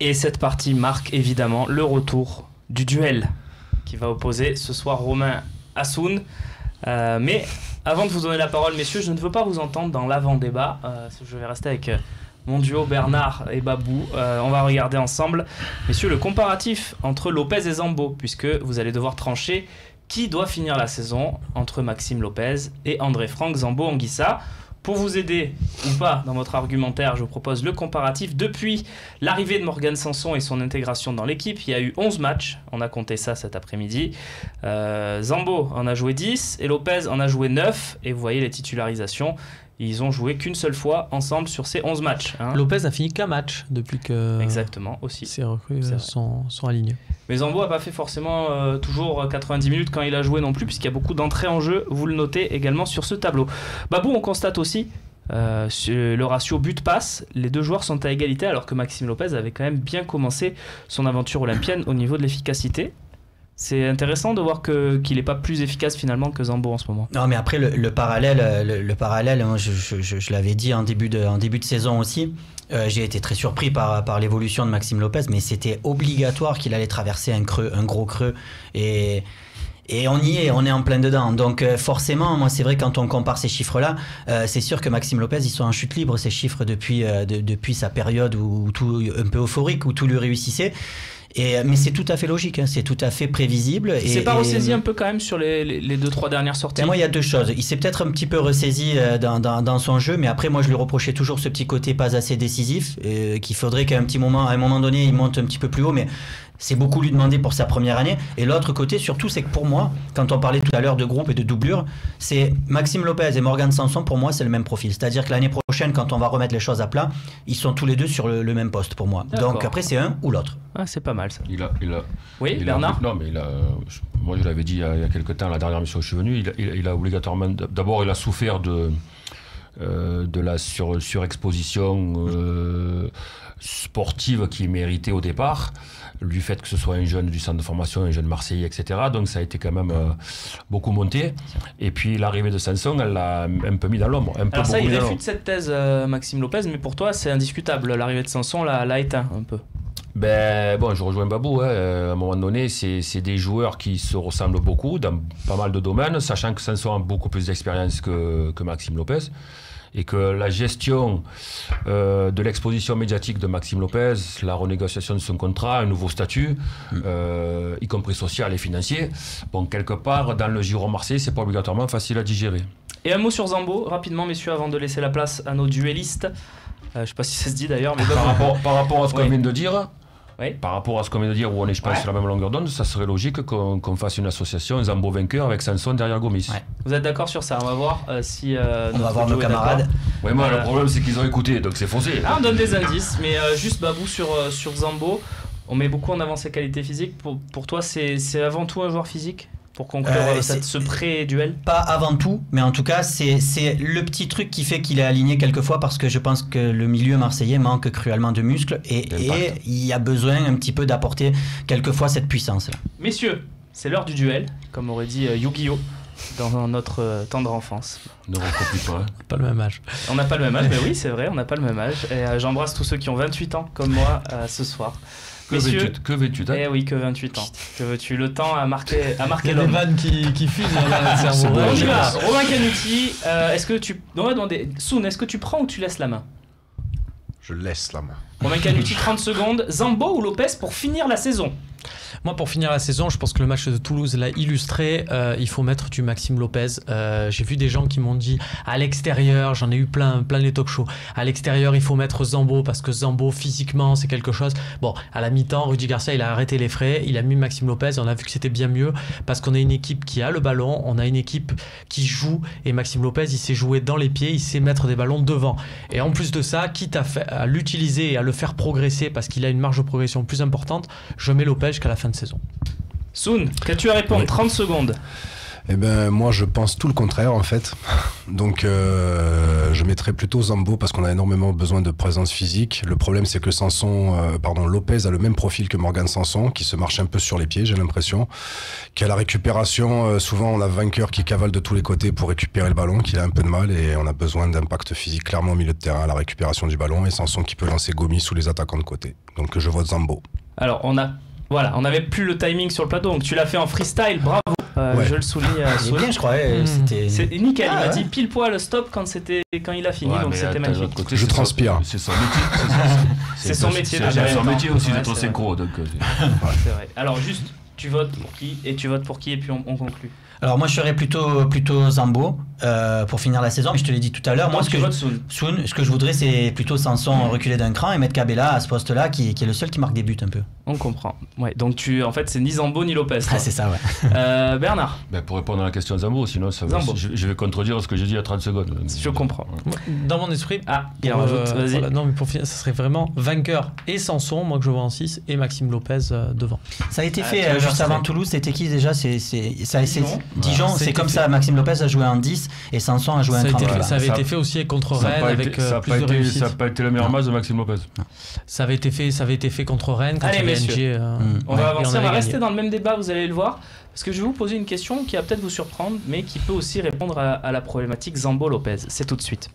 Et cette partie marque évidemment le retour du duel qui va opposer ce soir Romain à Soun. Mais avant de vous donner la parole, messieurs, je ne veux pas vous entendre dans l'avant-débat. Je vais rester avec mon duo Bernard et Babou. On va regarder ensemble, messieurs, le comparatif entre Lopez et Zambo, puisque vous allez devoir trancher qui doit finir la saison entre Maxime Lopez et André-Franck Zambo Anguissa. Pour vous aider ou pas dans votre argumentaire, je vous propose le comparatif. Depuis l'arrivée de Morgan Sanson et son intégration dans l'équipe, il y a eu 11 matchs. On a compté ça cet après-midi. Zambo en a joué 10 et Lopez en a joué 9. Et vous voyez les titularisations. Ils ont joué qu'une seule fois ensemble sur ces 11 matchs. Lopez a fini qu'un match depuis que exactement, aussi. Ses recrues sont alignés. Mais Zambo n'a pas fait forcément toujours 90 minutes quand il a joué non plus, puisqu'il y a beaucoup d'entrées en jeu. Vous le notez également sur ce tableau. Babou, on constate aussi le ratio but-passe. Les deux joueurs sont à égalité, alors que Maxime Lopez avait quand même bien commencé son aventure olympienne au niveau de l'efficacité. C'est intéressant de voir qu'il n'est pas plus efficace finalement que Zambo en ce moment. Non, mais après le parallèle, je l'avais dit en début de saison aussi. J'ai été très surpris par l'évolution de Maxime Lopez, mais c'était obligatoire qu'il allait traverser un gros creux. Et on y est, on est en plein dedans. Donc forcément, moi c'est vrai, quand on compare ces chiffres-là, c'est sûr que Maxime Lopez, ils sont en chute libre, ces chiffres, depuis sa période où tout, un peu euphorique, où tout lui réussissait. Mais c'est tout à fait logique, c'est tout à fait prévisible. Il s'est pas ressaisi un peu quand même sur les 2-3 dernières sorties? Moi, il y a deux choses. Il s'est peut-être un petit peu ressaisi dans son jeu, mais après, moi, je lui reprochais toujours ce petit côté pas assez décisif, qu'il faudrait qu'à un moment donné, il monte un petit peu plus haut, mais c'est beaucoup lui demander pour sa première année. Et l'autre côté, surtout, c'est que pour moi, quand on parlait tout à l'heure de groupe et de doublure, c'est Maxime Lopez et Morgan Sanson, pour moi, c'est le même profil. C'est-à-dire que l'année prochaine, quand on va remettre les choses à plat, ils sont tous les deux sur le même poste pour moi. D'accord. Donc après, c'est un ou l'autre. Ah, c'est pas mal ça. Oui, Bernard. Moi, je l'avais dit il y a quelques temps, la dernière mission où je suis venu, il a obligatoirement. D'abord, il a souffert de la surexposition sportive qu'il méritait au départ, du fait que ce soit un jeune du centre de formation, un jeune Marseillais, etc. Donc ça a été quand même beaucoup monté. Et puis l'arrivée de Sanson, elle l'a un peu mis dans l'ombre. Alors ça, il réfute cette thèse, Maxime Lopez, mais pour toi, c'est indiscutable. L'arrivée de Sanson l'a éteint un peu. Je rejoins Babou. À un moment donné, c'est des joueurs qui se ressemblent beaucoup dans pas mal de domaines, sachant que Sanson a beaucoup plus d'expérience que Maxime Lopez. Et que la gestion de l'exposition médiatique de Maxime Lopez, la renégociation de son contrat, un nouveau statut, y compris social et financier, quelque part, dans le giron marseillais, c'est pas obligatoirement facile à digérer. Et un mot sur Zambo, rapidement, messieurs, avant de laisser la place à nos duellistes. Je sais pas si ça se dit d'ailleurs, mais par rapport à ce qu'on vient de dire. Oui. Par rapport à ce qu'on vient de dire, où on est, je pense, sur la même longueur d'onde, ça serait logique qu'on fasse une association Zambo vainqueur avec Sanson derrière Gomis. Ouais. Vous êtes d'accord sur ça? On va voir si on va voir nos camarades. Oui, moi, le problème, c'est qu'ils ont écouté, donc c'est faussé. On donne des indices, mais juste Babou sur Zambo, on met beaucoup en avant ses qualités physiques. Pour toi, c'est avant tout un joueur physique pour conclure ce pré-duel? Pas avant tout, mais en tout cas, c'est le petit truc qui fait qu'il est aligné quelquefois, parce que je pense que le milieu marseillais manque cruellement de muscles et il y a besoin un petit peu d'apporter quelquefois cette puissance. Messieurs, c'est l'heure du duel, comme aurait dit Yu-Gi-Oh! Dans notre tendre enfance. Ne recopie pas. Pas le même âge. On n'a pas le même âge, mais oui, c'est vrai, on n'a pas le même âge. Et j'embrasse tous ceux qui ont 28 ans, comme moi, ce soir. Que 28 ans. Eh oui, que 28 ans. Que veux-tu? Le temps a marqué l'homme. Il y a des vannes qui fusent dans le cerveau. On y va. Romain Canuti, est-ce que tu... On va demander... Soun, est-ce que tu prends ou tu laisses la main? Je laisse la main. Romain Canuti, 30 secondes. Zambo ou Lopez pour finir la saison? Moi, pour finir la saison, je pense que le match de Toulouse l'a illustré. Il faut mettre du Maxime Lopez. J'ai vu des gens qui m'ont dit à l'extérieur, j'en ai eu plein les talk shows. À l'extérieur, il faut mettre Zambo parce que Zambo, physiquement, c'est quelque chose. Bon, à la mi-temps, Rudy Garcia, il a arrêté les frais. Il a mis Maxime Lopez et on a vu que c'était bien mieux parce qu'on a une équipe qui a le ballon. On a une équipe qui joue et Maxime Lopez, il sait jouer dans les pieds. Il sait mettre des ballons devant. Et en plus de ça, quitte à l'utiliser et à le faire progresser parce qu'il a une marge de progression plus importante, je mets Lopez jusqu'à la fin de saison. Soun, qu'as-tu à répondre? 30 secondes. Eh ben, moi, je pense tout le contraire, en fait. Donc, je mettrais plutôt Zambo parce qu'on a énormément besoin de présence physique. Le problème, c'est que Lopez a le même profil que Morgan Sanson, qui se marche un peu sur les pieds, j'ai l'impression. Qu'à la récupération, souvent, on a vainqueur qui cavale de tous les côtés pour récupérer le ballon, qu'il a un peu de mal, et on a besoin d'impact physique clairement au milieu de terrain à la récupération du ballon, et Sanson qui peut lancer Gomis sous les attaquants de côté. Donc, je vote Zambo. Alors, on n'avait plus le timing sur le plateau, donc tu l'as fait en freestyle, bravo. Ouais. Je le souligne. C'est bien, je crois. C'était... C'est nickel, il m'a ouais. dit pile poil stop quand il a fini, Ouais, donc mais c'était attends, magnifique. côté, Je transpire. C'est son métier. C'est son métier, C'est déjà, son en même métier temps. aussi Ouais, d'être c'est synchro. Donc, C'est vrai. Alors juste, tu votes pour qui et tu votes pour qui et puis on conclut. Alors moi je serais plutôt Zambo pour finir la saison, mais je te l'ai dit tout à l'heure. Moi tu votes Soun. Soun, ce que je voudrais c'est plutôt Sanson reculer d'un cran et mettre Cabella à ce poste-là qui est le seul qui marque des buts un peu. On comprend. Ouais, donc en fait c'est ni Zambo ni Lopez. Ah, c'est ça, ouais. Bernard. ben, pour répondre à la question de Zambo, sinon Zambo. je vais contredire ce que j'ai dit il y a 30 secondes. Je comprends. Dans mon esprit, Il en rajoute, vas-y. voilà, non, mais pour finir, ça serait vraiment vainqueur et Sanson, moi que je vois en 6, et Maxime Lopez devant. Ça a été Ah, fait tu vas juste voir, avant c'est- Toulouse, c'était qui déjà Dijon, Ça a c'est été comme fait. ça, Maxime Lopez a joué en 10 et Sanson a joué Ça, un a été 30. fait- Voilà. ça avait Ça- été fait aussi contre Ça Rennes n'a avec plus de réussite. pas été le meilleur match de Maxime Lopez. Ça avait été fait contre Rennes, contre Allez, messieurs. VNG. On va avancer, on va gagné. rester dans le même débat, vous allez le voir. Parce que je vais vous poser une question qui va peut-être vous surprendre, mais qui peut aussi répondre à la problématique Zambo-Lopez. C'est tout de suite.